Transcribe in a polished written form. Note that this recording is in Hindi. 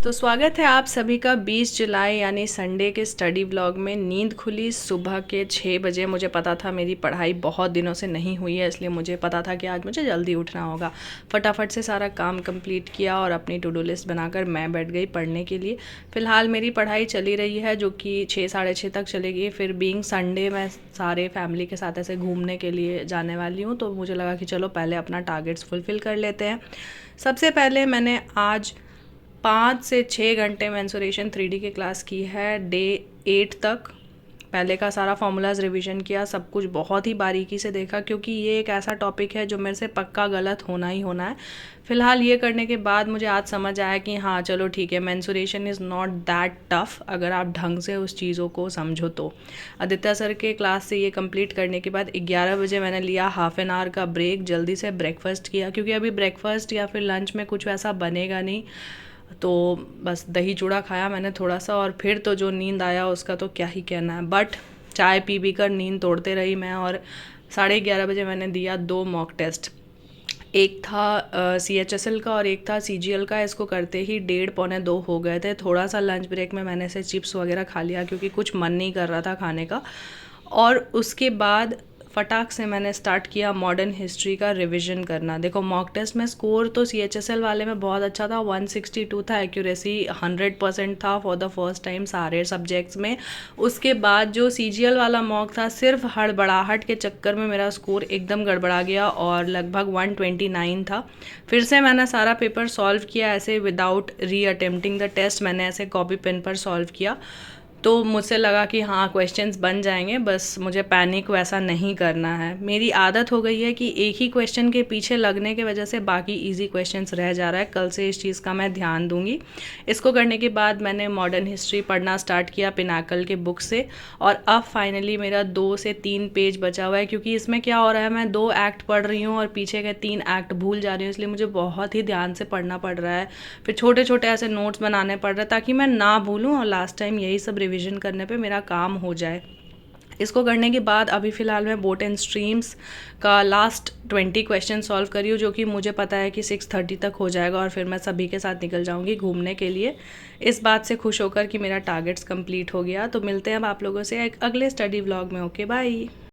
तो स्वागत है आप सभी का 20 जुलाई यानी संडे के स्टडी व्लॉग में। नींद खुली सुबह के 6 बजे। मुझे पता था मेरी पढ़ाई बहुत दिनों से नहीं हुई है, इसलिए मुझे पता था कि आज मुझे जल्दी उठना होगा। फटाफट से सारा काम कंप्लीट किया और अपनी टू डू लिस्ट बनाकर मैं बैठ गई पढ़ने के लिए। फ़िलहाल मेरी पढ़ाई चली रही है जो कि 6 साढ़े 6 तक चलेगी। फिर बीइंग संडे मैं सारे फैमिली के साथ ऐसे घूमने के लिए जाने वाली हूँ, तो मुझे लगा कि चलो पहले अपना टारगेट्स फुलफ़िल कर लेते हैं। सबसे पहले मैंने आज 5 से 6 घंटे मेंसुरेशन 3D की क्लास की है डे 8 तक। पहले का सारा फॉर्मूलाज रिवीजन किया, सब कुछ बहुत ही बारीकी से देखा क्योंकि ये एक ऐसा टॉपिक है जो मेरे से पक्का गलत होना ही होना है। फ़िलहाल ये करने के बाद मुझे आज समझ आया कि हाँ चलो ठीक है, mensuration is not that tough अगर आप ढंग से उस चीज़ों को समझो तो। आदित्य सर के क्लास से ये कंप्लीट करने के बाद 11 बजे मैंने लिया हाफ़ एन आवर का ब्रेक, जल्दी से ब्रेकफास्ट किया क्योंकि अभी ब्रेकफास्ट या फिर लंच में कुछ वैसा बनेगा नहीं, तो बस दही चूड़ा खाया मैंने थोड़ा सा। और फिर तो जो नींद आया उसका तो क्या ही कहना है, बट चाय पी कर नींद तोड़ते रही मैं। और 11:30 बजे मैंने दिया 2 मॉक टेस्ट। एक था CHSL का और एक था CGL का। इसको करते ही 1:30 पौने 2 हो गए थे। थोड़ा सा लंच ब्रेक में मैंने ऐसे चिप्स वगैरह खा लिया क्योंकि कुछ मन नहीं कर रहा था खाने का। और उसके बाद फटाक से मैंने स्टार्ट किया मॉडर्न हिस्ट्री का रिवीजन करना। देखो मॉक टेस्ट में स्कोर तो CHSL वाले में बहुत अच्छा था, 162 था, एक्यूरेसी 100% था फॉर द फर्स्ट टाइम सारे सब्जेक्ट्स में। उसके बाद जो CGL वाला मॉक था, सिर्फ हड़बड़ाहट के चक्कर में मेरा स्कोर एकदम गड़बड़ा गया और लगभग 129 था। फिर से मैंने सारा पेपर सॉल्व किया ऐसे विदाउट री अटेम्प्टिंग द टेस्ट, मैंने ऐसे कॉपी पेन पर सॉल्व किया। तो मुझसे लगा कि हाँ क्वेश्चंस बन जाएंगे, बस मुझे पैनिक वैसा नहीं करना है। मेरी आदत हो गई है कि एक ही क्वेश्चन के पीछे लगने की वजह से बाकी इजी क्वेश्चंस रह जा रहा है। कल से इस चीज़ का मैं ध्यान दूंगी। इसको करने के बाद मैंने मॉडर्न हिस्ट्री पढ़ना स्टार्ट किया पिनाकल के बुक से। और अब फाइनली मेरा 2 से 3 पेज बचा हुआ है क्योंकि इसमें क्या हो रहा है, मैं 2 एक्ट पढ़ रही हूँ और पीछे के 3 एक्ट भूल जा रही हूँ, इसलिए मुझे बहुत ही ध्यान से पढ़ना पड़ रहा है। फिर छोटे छोटे ऐसे नोट्स बनाने पड़ रहे हैं ताकि मैं ना भूलूँ और लास्ट टाइम यही सब रिवीजन करने पे मेरा काम हो जाए। इसको करने के बाद अभी फ़िलहाल मैं बोट एंड स्ट्रीम्स का लास्ट 20 क्वेश्चन सॉल्व करी हूँ, जो कि मुझे पता है कि 6:30 तक हो जाएगा और फिर मैं सभी के साथ निकल जाऊँगी घूमने के लिए। इस बात से खुश होकर कि मेरा टारगेट्स कंप्लीट हो गया। तो मिलते हैं अब आप लोगों से एक अगले स्टडी व्लॉग में। Okay bye.